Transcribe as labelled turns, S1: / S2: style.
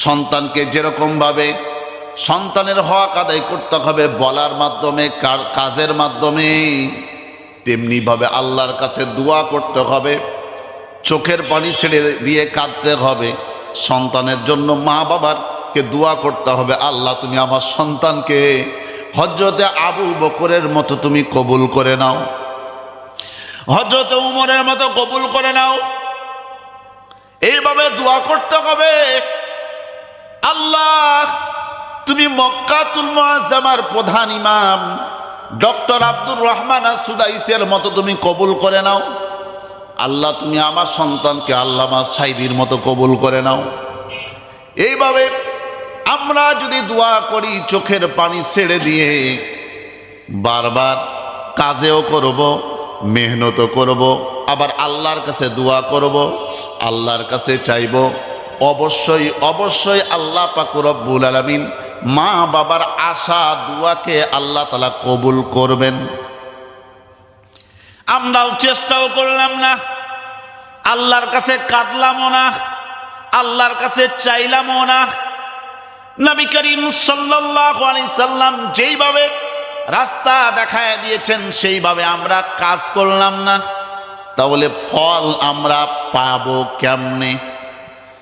S1: সন্তানকে যেরকম ভাবে সন্তানের হক আদায় করতে হবে বলার মাধ্যমে, কাজের মাধ্যমে, তেমনি ভাবে আল্লাহর কাছে দোয়া করতে হবে, চোখের পানি ছেড়ে দিয়ে কাঁদতে হবে। সন্তানের জন্য মা বাবারকে দোয়া করতে হবে, আল্লাহ তুমি আমার সন্তানকে হযরতে আবু বকরের মতো তুমি কবুল করে নাও, হযরতে উমরের মতো কবুল করে নাও। এইভাবে দোয়া করতে হবে, আল্লাহ তুমি মক্কাতুল মুআজ্জামার প্রধান ইমাম ডক্টর আব্দুর রহমান সুদাইসের মতো তুমি কবুল করে নাও। আল্লাহ তুমি আমার সন্তানকে আল্লামা সাইদির মতো কবুল করে নাও। এইভাবে আমরা যদি দোয়া করি চোখের পানি ছেড়ে দিয়ে, বারবার কাজেও করব, মেহনতও করব, আবার আল্লাহর কাছে দোয়া করব, আল্লাহর কাছে চাইব, অবশ্যই অবশ্যই আল্লাহ পাক রব্বুল আলামিন মা বাবার আশা দোয়াকে আল্লাহ তাআলা কবুল করবেন। আমরাও চেষ্টাও করলাম না, আল্লাহর কাছে কাঁদলামও না, আল্লাহর কাছে চাইলামও না। নবী করিম সাল্লাল্লাহু আলাইহি সাল্লাম যেইভাবে রাস্তা দেখায় দিয়েছেন সেইভাবে আমরা কাজ করলাম না, তাহলে ফল আমরা পাবো কেমনে?